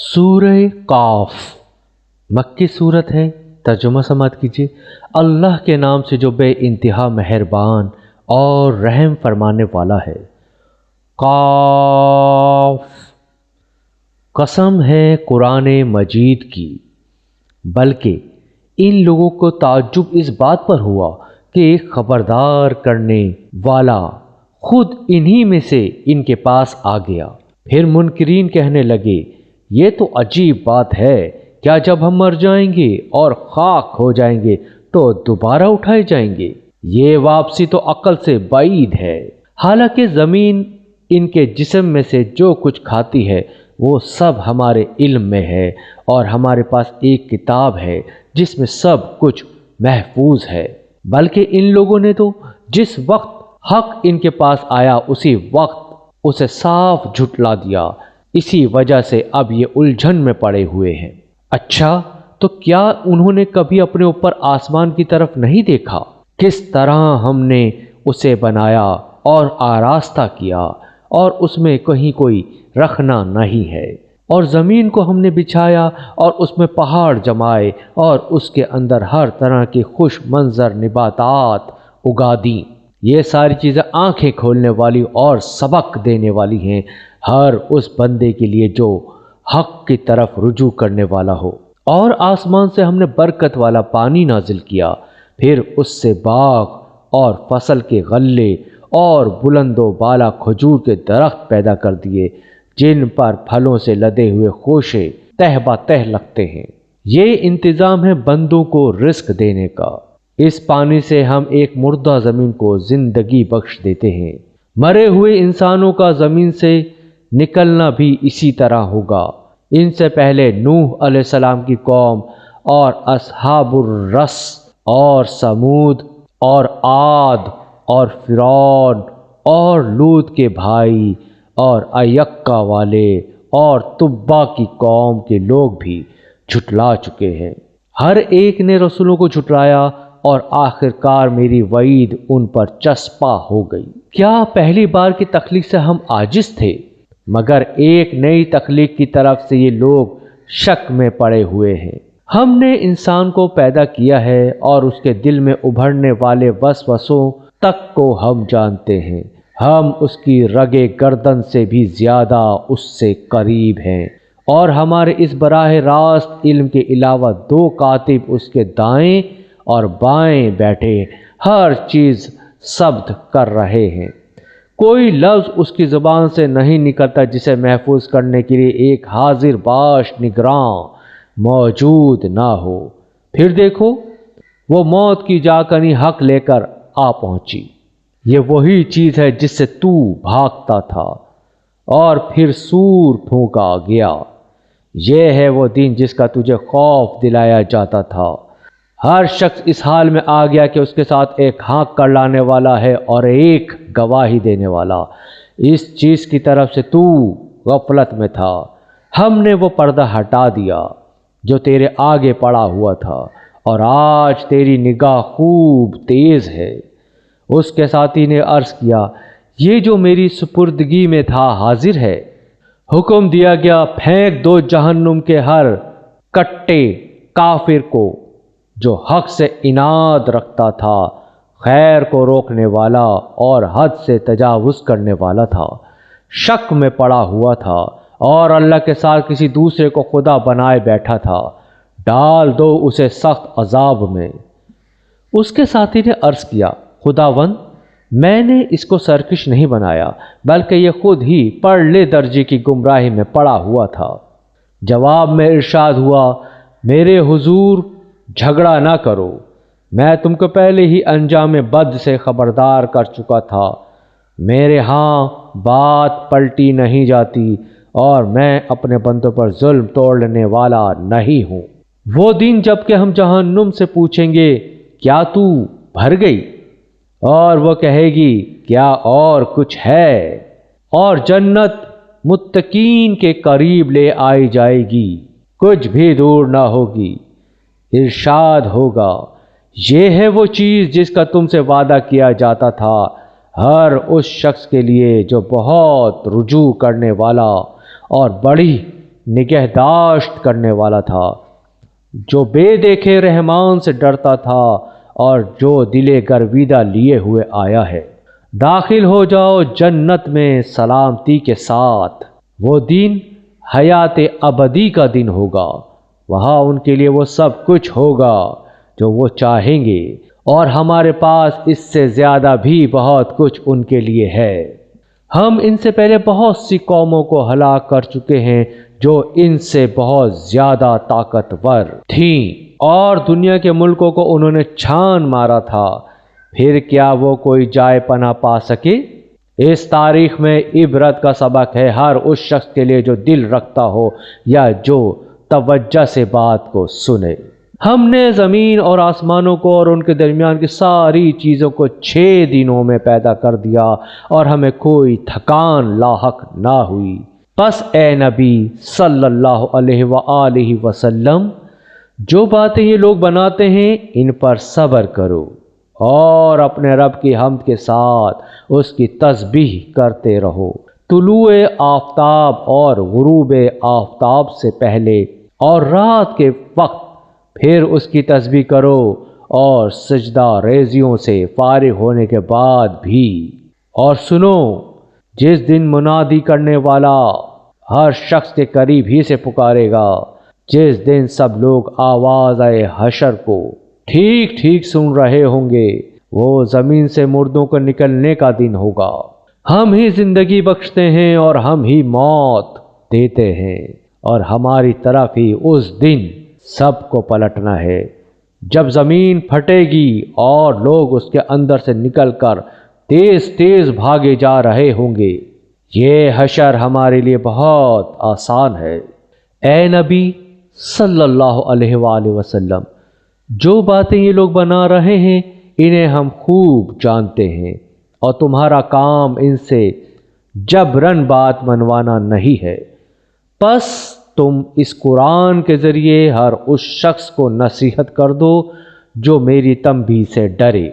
سورہ قاف مکی صورت ہے۔ ترجمہ سماعت کیجیے۔ اللہ کے نام سے جو بے انتہا مہربان اور رحم فرمانے والا ہے۔ قاف، قسم ہے قرآن مجید کی، بلکہ ان لوگوں کو تعجب اس بات پر ہوا کہ ایک خبردار کرنے والا خود انہی میں سے ان کے پاس آ گیا۔ پھر منکرین کہنے لگے، یہ تو عجیب بات ہے، کیا جب ہم مر جائیں گے اور خاک ہو جائیں گے تو دوبارہ اٹھائے جائیں گے؟ یہ واپسی تو عقل سے بعید ہے۔ حالانکہ زمین ان کے جسم میں سے جو کچھ کھاتی ہے وہ سب ہمارے علم میں ہے، اور ہمارے پاس ایک کتاب ہے جس میں سب کچھ محفوظ ہے۔ بلکہ ان لوگوں نے تو جس وقت حق ان کے پاس آیا اسی وقت اسے صاف جھٹلا دیا، اسی وجہ سے اب یہ الجھن میں پڑے ہوئے ہیں۔ اچھا، تو کیا انہوں نے کبھی اپنے اوپر آسمان کی طرف نہیں دیکھا؟ کس طرح ہم نے اسے بنایا اور آراستہ کیا، اور اس میں کہیں کوئی رکھنا نہیں ہے۔ اور زمین کو ہم نے بچھایا اور اس میں پہاڑ جمائے، اور اس کے اندر ہر طرح کی خوش منظر نباتات اگا دیں۔ یہ ساری چیزیں آنکھیں کھولنے والی اور سبق دینے والی ہیں ہر اس بندے کے لیے جو حق کی طرف رجوع کرنے والا ہو۔ اور آسمان سے ہم نے برکت والا پانی نازل کیا، پھر اس سے باغ اور فصل کے غلے اور بلند و بالا کھجور کے درخت پیدا کر دیے، جن پر پھلوں سے لدے ہوئے خوشے تہ بہ تہ لگتے ہیں۔ یہ انتظام ہے بندوں کو رزق دینے کا۔ اس پانی سے ہم ایک مردہ زمین کو زندگی بخش دیتے ہیں۔ مرے ہوئے انسانوں کا زمین سے نکلنا بھی اسی طرح ہوگا۔ ان سے پہلے نوح علیہ السلام کی قوم اور اصحاب الرس اور سمود اور عاد اور فرعون اور لوط کے بھائی اور ایکا والے اور تبا کی قوم کے لوگ بھی جھٹلا چکے ہیں۔ ہر ایک نے رسولوں کو جھٹلایا، اور آخر کار میری وعید ان پر چسپاں ہو گئی۔ کیا پہلی بار کی تخلیق سے ہم عاجز تھے؟ مگر ایک نئی تخلیق کی طرف سے یہ لوگ شک میں پڑے ہوئے ہیں۔ ہم نے انسان کو پیدا کیا ہے، اور اس کے دل میں ابھرنے والے وسوسوں تک کو ہم جانتے ہیں۔ ہم اس کی رگ گردن سے بھی زیادہ اس سے قریب ہیں، اور ہمارے اس براہ راست علم کے علاوہ دو کاتب اس کے دائیں اور بائیں بیٹھے ہر چیز ثبت کر رہے ہیں۔ کوئی لفظ اس کی زبان سے نہیں نکلتا جسے محفوظ کرنے کے لیے ایک حاضر باش نگراں موجود نہ ہو۔ پھر دیکھو، وہ موت کی جاکنی حق لے کر آ پہنچی۔ یہ وہی چیز ہے جس سے تو بھاگتا تھا، اور پھر سور پھونکا گیا۔ یہ ہے وہ دن جس کا تجھے خوف دلایا جاتا تھا۔ ہر شخص اس حال میں آ گیا کہ اس کے ساتھ ایک ہانک کر لانے والا ہے اور ایک گواہی دینے والا۔ اس چیز کی طرف سے تو غفلت میں تھا۔ ہم نے وہ پردہ ہٹا دیا جو تیرے آگے پڑا ہوا تھا، اور آج تیری نگاہ خوب تیز ہے۔ اس کے ساتھی نے عرض کیا، یہ جو میری سپردگی میں تھا حاضر ہے؟ حکم دیا گیا، پھینک دو جہنم کے ہر کٹے کافر کو جو حق سے عناد رکھتا تھا، خیر کو روکنے والا اور حد سے تجاوز کرنے والا تھا، شک میں پڑا ہوا تھا، اور اللہ کے ساتھ کسی دوسرے کو خدا بنائے بیٹھا تھا۔ ڈال دو اسے سخت عذاب میں۔ اس کے ساتھی نے عرض کیا، خداوند، میں نے اس کو سرکش نہیں بنایا، بلکہ یہ خود ہی پرلے درجے کی گمراہی میں پڑا ہوا تھا۔ جواب میں ارشاد ہوا، میرے حضور جھگڑا نہ کرو، میں تم کو پہلے ہی انجام بد سے خبردار کر چکا تھا۔ میرے ہاں بات پلٹی نہیں جاتی، اور میں اپنے بندوں پر ظلم توڑنے والا نہیں ہوں۔ وہ دن جب کہ ہم جہنم سے پوچھیں گے، کیا تو بھر گئی؟ اور وہ کہے گی، کیا اور کچھ ہے؟ اور جنت متقین کے قریب لے آئی جائے گی، کچھ بھی دور نہ ہوگی۔ ارشاد ہوگا، یہ ہے وہ چیز جس کا تم سے وعدہ کیا جاتا تھا ہر اس شخص کے لیے جو بہت رجوع کرنے والا اور بڑی نگہداشت کرنے والا تھا، جو بے دیکھے رحمان سے ڈرتا تھا اور جو دل گرویدہ لیے ہوئے آیا ہے۔ داخل ہو جاؤ جنت میں سلامتی کے ساتھ۔ وہ دن حیات ابدی کا دن ہوگا، وہاں ان کے لیے وہ سب کچھ ہوگا جو وہ چاہیں گے، اور ہمارے پاس اس سے زیادہ بھی بہت کچھ ان کے لیے ہے۔ ہم ان سے پہلے بہت سی قوموں کو ہلاک کر چکے ہیں جو ان سے بہت زیادہ طاقتور تھیں، اور دنیا کے ملکوں کو انہوں نے چھان مارا تھا، پھر کیا وہ کوئی جائے پناہ پا سکے؟ اس تاریخ میں عبرت کا سبق ہے ہر اس شخص کے لیے جو دل رکھتا ہو یا جو توجہ سے بات کو سنے۔ ہم نے زمین اور آسمانوں کو اور ان کے درمیان کی ساری چیزوں کو 6 دنوں میں پیدا کر دیا، اور ہمیں کوئی تھکان لاحق نہ ہوئی۔ پس اے نبی صلی اللہ علیہ وآلہ وسلم، جو باتیں یہ لوگ بناتے ہیں ان پر صبر کرو، اور اپنے رب کی حمد کے ساتھ اس کی تسبیح کرتے رہو، طلوع آفتاب اور غروب آفتاب سے پہلے اور رات کے وقت، پھر اس کی تسبیح کرو، اور سجدہ ریزیوں سے فارغ ہونے کے بعد بھی۔ اور سنو، جس دن منادی کرنے والا ہر شخص کے قریب ہی سے پکارے گا، جس دن سب لوگ آواز حشر کو ٹھیک ٹھیک سن رہے ہوں گے، وہ زمین سے مردوں کو نکلنے کا دن ہوگا۔ ہم ہی زندگی بخشتے ہیں اور ہم ہی موت دیتے ہیں، اور ہماری طرف ہی اس دن سب کو پلٹنا ہے، جب زمین پھٹے گی اور لوگ اس کے اندر سے نکل کر تیز تیز بھاگے جا رہے ہوں گے۔ یہ حشر ہمارے لیے بہت آسان ہے۔ اے نبی صلی اللہ علیہ وآلہ وسلم، جو باتیں یہ لوگ بنا رہے ہیں انہیں ہم خوب جانتے ہیں، اور تمہارا کام ان سے جبراً بات منوانا نہیں ہے۔ پس تم اس قرآن کے ذریعے ہر اس شخص کو نصیحت کر دو جو میری تنبیہ سے ڈرے۔